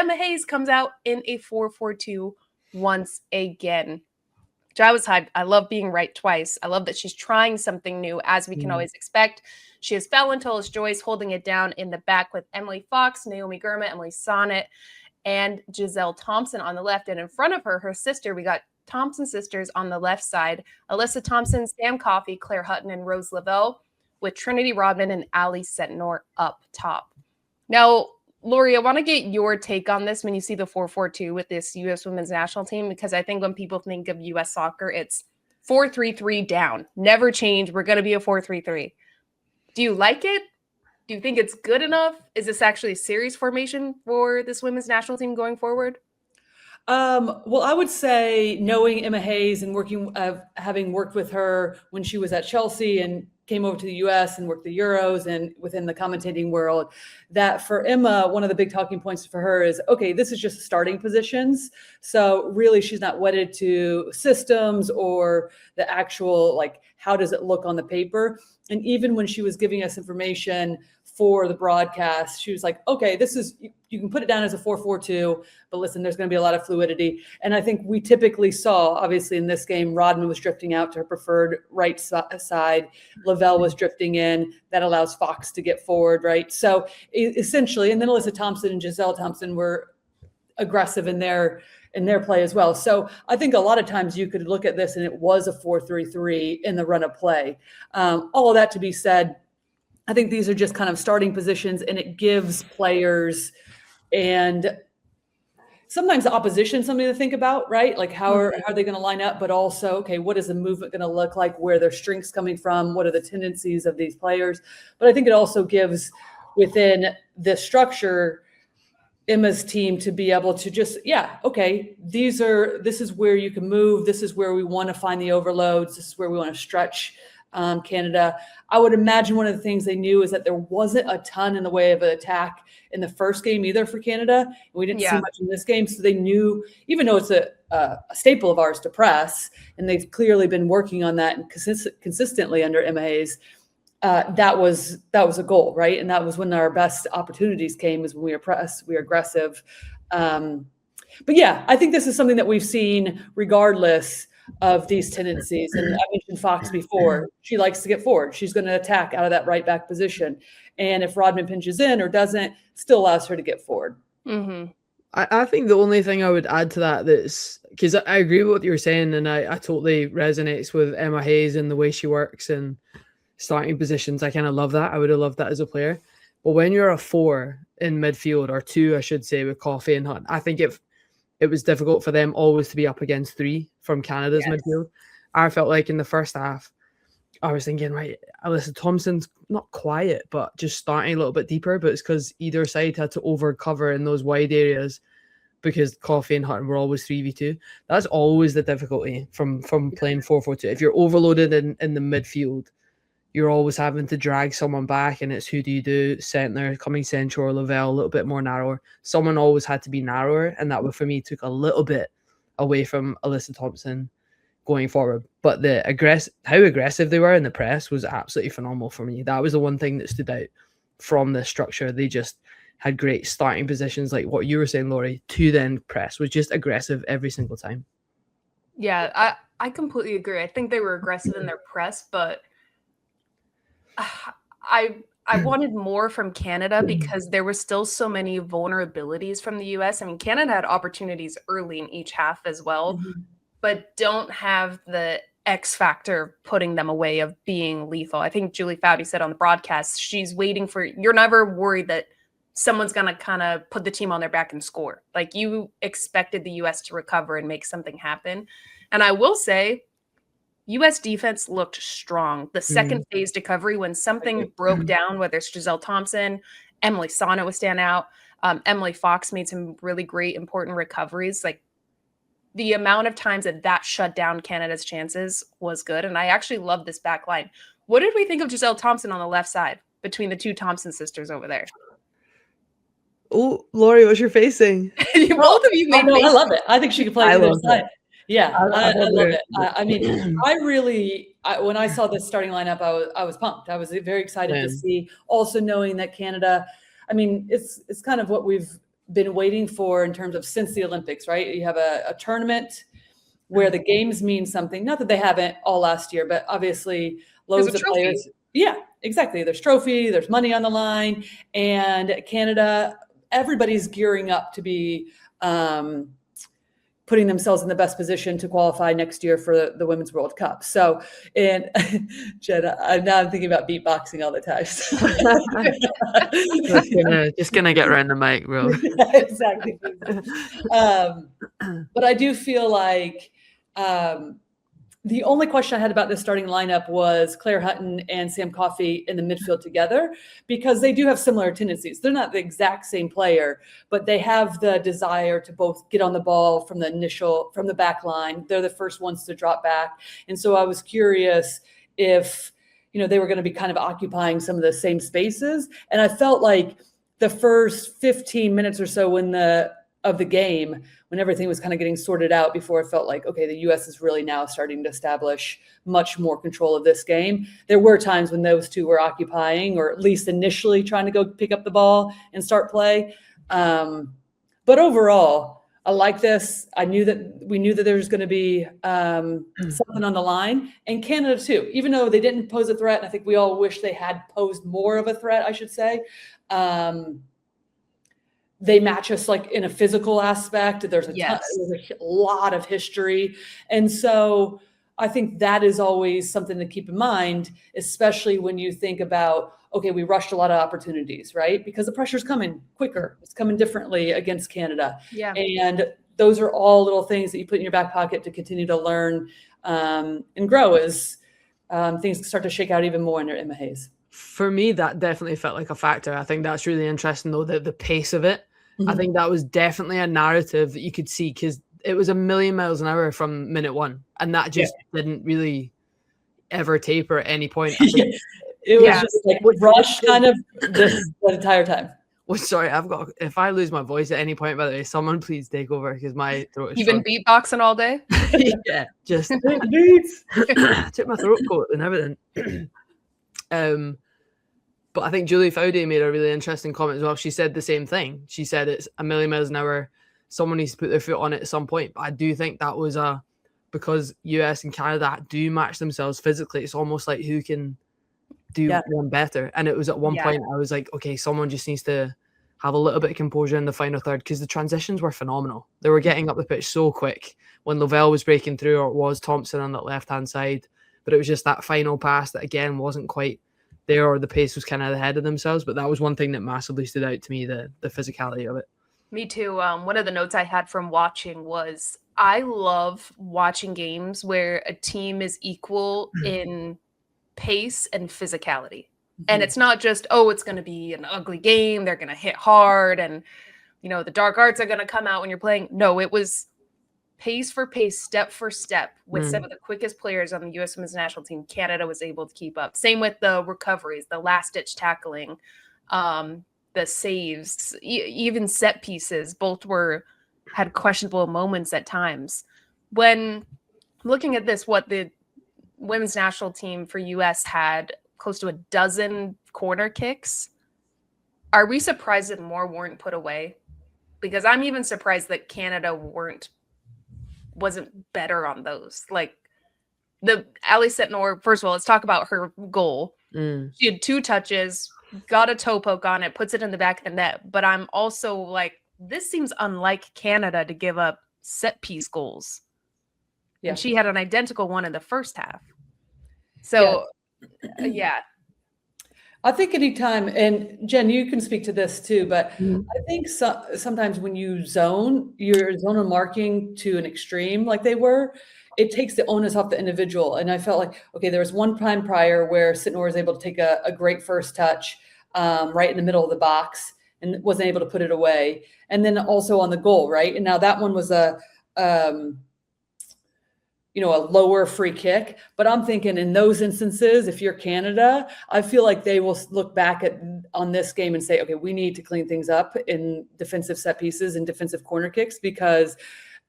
Emma Hayes comes out in a 4-4-2 once again. Which I was hyped. I love being right twice. I love that she's trying something new, as we can always expect. She has Fallon Tullis-Joyce holding it down in the back with Emily Fox, Naomi Girma, Emily Sonnet, and Giselle Thompson on the left. And in front of her, her sister, we got Thompson sisters on the left side. Alyssa Thompson, Sam Coffey, Claire Hutton, and Rose Lavelle, with Trinity Rodman and Ally Sentnor up top. Now, Lori, I want to get your take on this when you see the 4-4-2 with this U.S. women's national team, because I think when people think of U.S. soccer, it's 4-3-3 down. Never change. We're going to be a 4-3-3. Do you like it? Do you think it's good enough? Is this actually a serious formation for this women's national team going forward? Well, I would say, knowing Emma Hayes and having worked with her when she was at Chelsea and came over to the US and worked the Euros and within the commentating world, that for Emma, one of the big talking points for her is, okay, this is just starting positions. So really she's not wedded to systems or the actual, like, how does it look on the paper? And even when she was giving us information for the broadcast, she was like, okay, this is, you can put it down as a 4-4-2, but listen, there's going to be a lot of fluidity. And I think we typically saw, obviously in this game, Rodman was drifting out to her preferred right side. Lavelle was drifting in. That allows Fox to get forward, right? So essentially, and then Alyssa Thompson and Giselle Thompson were aggressive in their play as well. So I think a lot of times you could look at this and it was a 4-3-3 in the run of play. All of that to be said, I think these are just kind of starting positions, and it gives players and sometimes the opposition something to think about, right? Like how are they going to line up, but also, okay, what is the movement going to look like? Where are their strengths coming from? What are the tendencies of these players? But I think it also gives within the structure Emma's team to be able to just, okay, this is where you can move. This is where we want to find the overloads. This is where we want to stretch Canada. I would imagine one of the things they knew is that there wasn't a ton in the way of an attack in the first game either for Canada. And we didn't see much in this game. So they knew, even though it's a staple of ours to press, and they've clearly been working on that and consistently under Emma Hayes, that was a goal, right? And that was when our best opportunities came, is when we were pressed, we were aggressive. But yeah, I think this is something that we've seen regardless of these tendencies. And I mentioned Fox before. She likes to get forward. She's going to attack out of that right back position. And if Rodman pinches in or doesn't, still allows her to get forward. Mm-hmm. I think the only thing I would add to that's because I agree with what you were saying, and I totally resonates with Emma Hayes and the way she works and starting positions. I kind of love that. I would have loved that as a player. But when you're a 4 in midfield, or 2, I should say, with Coffey and Hunt, I think it was difficult for them always to be up against 3 from Canada's midfield. I felt like in the first half, I was thinking, right, Alyssa Thompson's not quiet, but just starting a little bit deeper. But it's because either side had to over cover in those wide areas because Coffey and Hutton were always 3v2. That's always the difficulty from playing 4-4-2. If you're overloaded in the midfield, you're always having to drag someone back, and it's who do you do? Sentnor coming central, or Lavelle a little bit more narrower. Someone always had to be narrower, and that for me took a little bit away from Alyssa Thompson going forward. But how aggressive they were in the press was absolutely phenomenal for me. That was the one thing that stood out from the structure. They just had great starting positions, like what you were saying, Lori, to then press was just aggressive every single time. Yeah, I completely agree. I think they were aggressive in their press, but I wanted more from Canada because there were still so many vulnerabilities from the US. I mean, Canada had opportunities early in each half as well, but don't have the X factor putting them away of being lethal. I think Julie Foudy said on the broadcast, she's waiting for, you're never worried that someone's going to kind of put the team on their back and score. Like, you expected the US to recover and make something happen. And I will say, U.S. defense looked strong. The second phase recovery, when something broke down, whether it's Giselle Thompson, Emily Sonnet would stand out. Emily Fox made some really great, important recoveries. Like, the amount of times that shut down Canada's chances was good. And I actually love this back line. What did we think of Giselle Thompson on the left side between the 2 Thompson sisters over there? Oh, Lori, what's your facing? Both of you made I love it. I think she could play the other side. Yeah, I love it. I mean, when I saw this starting lineup, I was pumped. I was very excited to see. Also knowing that Canada, I mean, it's kind of what we've been waiting for in terms of since the Olympics, right? You have a tournament where the games mean something. Not that they haven't all last year, but obviously loads of players. Yeah, exactly. There's trophy, there's money on the line, and Canada, everybody's gearing up to be putting themselves in the best position to qualify next year for the Women's World Cup. So, and Jen, I'm thinking about beatboxing all the time. just gonna get around the mic, bro. Yeah, exactly. But I do feel like the only question I had about this starting lineup was Claire Hutton and Sam Coffey in the midfield together, because they do have similar tendencies. They're not the exact same player, but they have the desire to both get on the ball from the back line. They're the first ones to drop back. And so I was curious if, they were going to be kind of occupying some of the same spaces. And I felt like the first 15 minutes or so of the game, when everything was kind of getting sorted out, before it felt like, okay, the U.S. is really now starting to establish much more control of this game. There were times when those two were occupying, or at least initially trying to go pick up the ball and start play. But overall, I like this. We knew that there was going to be something on the line, and Canada too, even though they didn't pose a threat. And I think we all wish they had posed more of a threat, I should say. They match us like in a physical aspect. There's a lot of history. And so I think that is always something to keep in mind, especially when you think about, okay, we rushed a lot of opportunities, right? Because the pressure's coming quicker. It's coming differently against Canada. Yeah. And those are all little things that you put in your back pocket to continue to learn and grow as things start to shake out even more under Emma Hayes. For me, that definitely felt like a factor. I think that's really interesting, though, the pace of it. Mm-hmm. I think that was definitely a narrative that you could see, because it was a million miles an hour from minute one, and that just didn't really ever taper at any point. It was just like rush kind of the entire time. Well, sorry, if I lose my voice at any point, by the way, someone please take over, because my throat is You've been beatboxing all day? Yeah, just beats. Took my throat coat and everything. But I think Julie Foudy made a really interesting comment as well. She said the same thing. She said it's a million miles an hour. Someone needs to put their foot on it at some point. But I do think that was because US and Canada do match themselves physically. It's almost like who can do one better. And it was at one point I was like, okay, someone just needs to have a little bit of composure in the final third, because the transitions were phenomenal. They were getting up the pitch so quick when Lovell was breaking through, or it was Thompson on that left-hand side. But it was just that final pass that, again, wasn't quite there, or the pace was kind of ahead of themselves. But that was one thing that massively stood out to me, the physicality of it. Me too. One of the notes I had from watching was, I love watching games where a team is equal in pace and physicality. Mm-hmm. And it's not just, it's going to be an ugly game, they're going to hit hard, and the dark arts are going to come out when you're playing. No, it was pace for pace, step for step, with some of the quickest players on the U.S. Women's National Team. Canada was able to keep up. Same with the recoveries, the last-ditch tackling, the saves, even set pieces. Both had questionable moments at times. When looking at this, what the Women's National Team for U.S. had close to a dozen corner kicks. Are we surprised that more weren't put away? Because I'm even surprised that Canada wasn't better on those. Like the Ally Sentnor, first of all, let's talk about her goal. She had 2 touches, got a toe poke on it, puts it in the back of the net. But I'm also like, this seems unlike Canada to give up set piece goals. Yeah. And she had an identical one in the first half. So, I think anytime, and Jen, you can speak to this too, but I think sometimes when you're zone marking to an extreme like they were, it takes the onus off the individual. And I felt like, okay, there was one time prior where Sentnor was able to take a great first touch right in the middle of the box and wasn't able to put it away. And then also on the goal, right? And now that one was a lower free kick. But I'm thinking in those instances, if you're Canada, I feel like they will look back on this game and say, okay, we need to clean things up in defensive set pieces and defensive corner kicks, because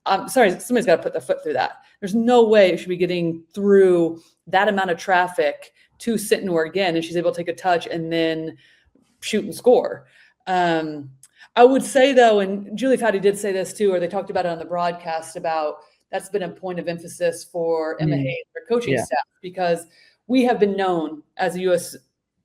somebody's got to put their foot through that. There's no way it should be getting through that amount of traffic to Sentnor again, and she's able to take a touch and then shoot and score. I would say though, and Julie Foudy did say this too, or they talked about it on the broadcast about that's been a point of emphasis for Emma Hayes, their coaching staff, because we have been known as a U.S.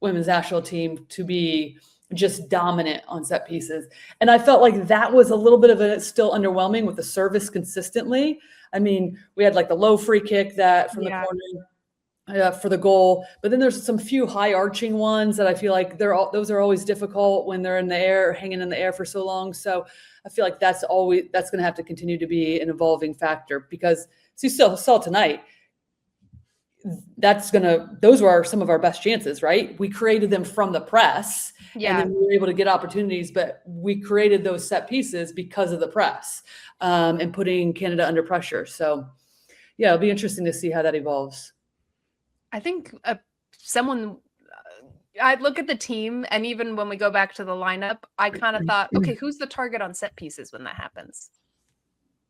women's national team to be just dominant on set pieces. And I felt like that was a little bit of a still underwhelming with the service consistently. I mean, we had like the low free kick that from the corner for the goal, but then there's some few high arching ones that I feel like those are always difficult when they're in the air, hanging in the air for so long. So I feel like that's going to have to continue to be an evolving factor, because as you still saw tonight, those were some of our best chances, right? We created them from the press, and then we were able to get opportunities, but we created those set pieces because of the press and putting Canada under pressure. So yeah, it'll be interesting to see how that evolves. I think I'd look at the team, and even when we go back to the lineup, I kind of thought, okay, who's the target on set pieces when that happens?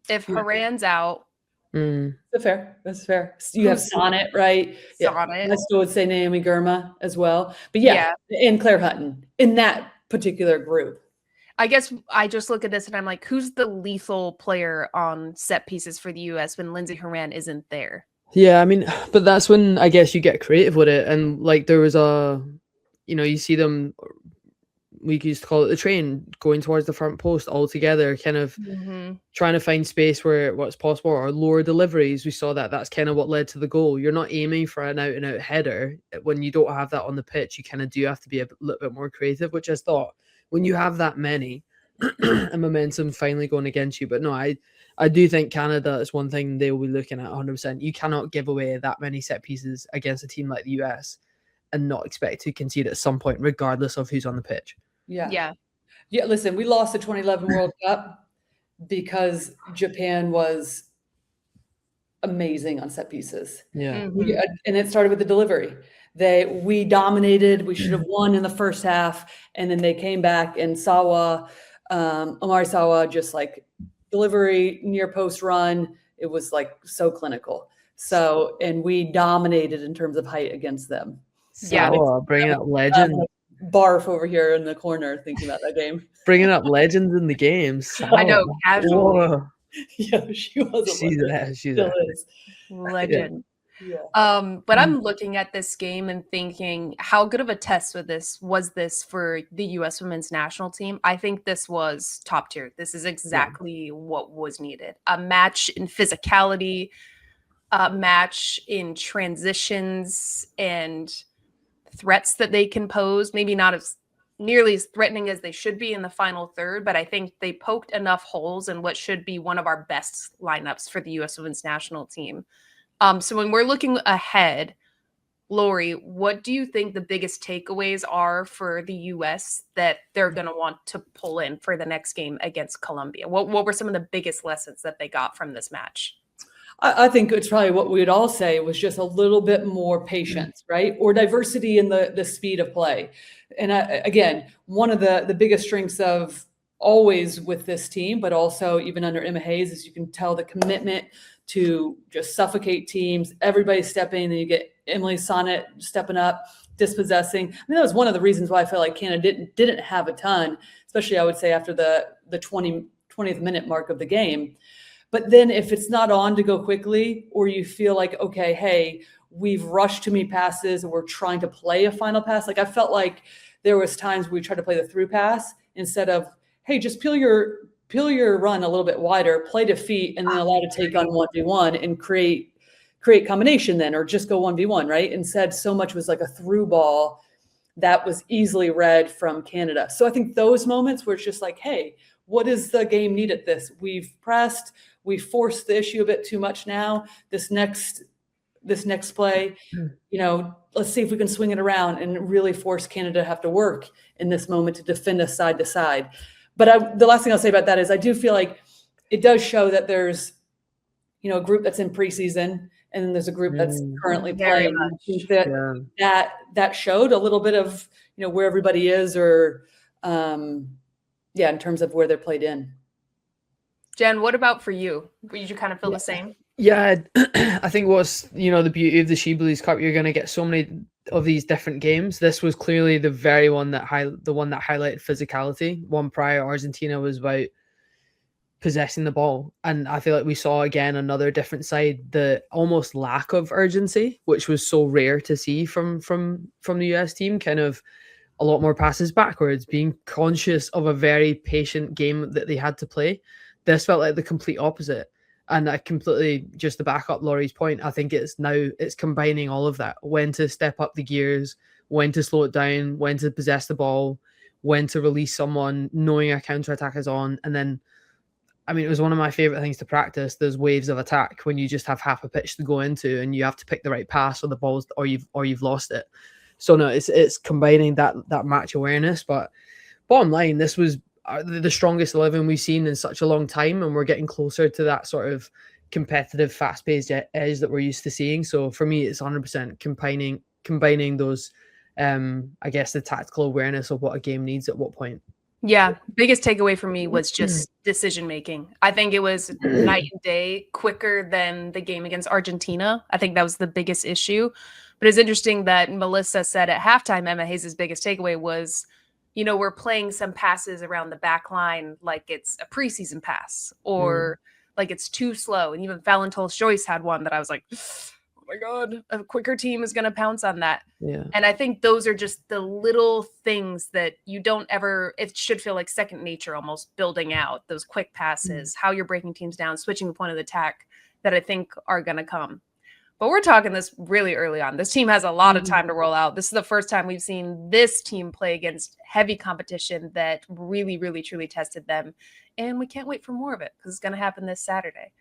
If Horan's out, That's fair. You have Sonnet, right? Sonnet. I still would say Naomi Girma as well. But and Claire Hutton in that particular group. I guess I just look at this and I'm like, who's the lethal player on set pieces for the U.S. when Lindsey Horan isn't there? Yeah, I mean, but that's when I guess you get creative with it. And like there was you see them, we used to call it the train, going towards the front post all together, kind of trying to find space where what's possible, or lower deliveries. We saw that. That's kind of what led to the goal. You're not aiming for an out-and-out header. When you don't have that on the pitch, you kind of do have to be a little bit more creative, which I thought when you have that many and momentum finally going against you. But no, I do think Canada is one thing they will be looking at 100%. You cannot give away that many set pieces against a team like the US and not expect to concede at some point, regardless of who's on the pitch. Yeah. Listen, we lost the 2011 World Cup because Japan was amazing on set pieces. Yeah. And it started with the delivery. We dominated. We should have won in the first half. And then they came back, and Omari Sawa, just like delivery, near post run. It was like so clinical. So, and we dominated in terms of height against them. So, bringing up legends. Barf over here in the corner thinking about that game. Bringing up legends in the games. I know, casual. Yeah, she was a legend. She's legend. But I'm looking at this game and thinking, how good of a test was this for the U.S. women's national team? I think this was top tier. This is exactly what was needed. A match in physicality, a match in transitions and threats that they can pose. Maybe not as nearly as threatening as they should be in the final third, but I think they poked enough holes in what should be one of our best lineups for the U.S. women's national team. So when we're looking ahead, Lori, what do you think the biggest takeaways are for the U.S. that they're going to want to pull in for the next game against Colombia? What were some of the biggest lessons that they got from this match? I think it's probably what we would all say was just a little bit more patience, right? Or diversity in the speed of play. And again, one of the biggest strengths of always with this team, but also even under Emma Hayes, is you can tell the commitment to just suffocate teams. Everybody stepping, and you get Emily Sonnet stepping up, dispossessing. I mean, that was one of the reasons why I felt like Canada didn't have a ton, especially I would say after the 20th minute mark of the game. But then if it's not on to go quickly, or you feel like, okay, hey, we've rushed too many passes and we're trying to play a final pass. Like I felt like there was times we tried to play the through pass instead of, hey, just peel your run a little bit wider, play to feet, and then allow to take on 1v1 and create combination then, or just go 1v1, right? Instead, so much was like a through ball that was easily read from Canada. So I think those moments where it's just like, hey, what does the game need at this? We've pressed, we forced the issue a bit too much now. This next play, let's see if we can swing it around and really force Canada to have to work in this moment to defend us side to side. But the last thing I'll say about that is I do feel like it does show that there's, a group that's in preseason, and then there's a group that's currently playing. That showed a little bit of, where everybody is, or in terms of where they're played in. Jen, what about for you? Did you kind of feel the same? Yeah, I think what's, the beauty of the SheBelieves Cup, you're going to get so many of these different games. This was clearly the one that highlighted physicality. One prior, Argentina, was about possessing the ball, and I feel like we saw again another different side, the almost lack of urgency, which was so rare to see from the US team. Kind of a lot more passes backwards, being conscious of a very patient game that they had to play. This felt like the complete opposite. And I completely, just to back up Lori's point, I think it's combining all of that. When to step up the gears, when to slow it down, when to possess the ball, when to release someone, knowing a counterattack is on. And then, I mean, it was one of my favorite things to practice, those waves of attack, when you just have half a pitch to go into and you have to pick the right pass, or the balls, or you've lost it. So no, it's combining that match awareness. But bottom line, this was the strongest 11 we've seen in such a long time, and we're getting closer to that sort of competitive, fast-paced edge that we're used to seeing. So for me, it's 100% combining those, I guess, the tactical awareness of what a game needs at what point. Yeah, biggest takeaway for me was just decision making. I think it was night and day, quicker than the game against Argentina. I think that was the biggest issue. But it's interesting that Melissa said at halftime, Emma Hayes' biggest takeaway was, we're playing some passes around the back line like it's a preseason pass, or like it's too slow. And even Fallon Joyce had one that I was like, oh my God, a quicker team is going to pounce on that. Yeah. And I think those are just the little things that you don't ever, it should feel like second nature, almost building out those quick passes, how you're breaking teams down, switching the point of attack, that I think are going to come. But we're talking this really early on. This team has a lot of time to roll out. This is the first time we've seen this team play against heavy competition that really, really, truly tested them. And we can't wait for more of it, because it's going to happen this Saturday.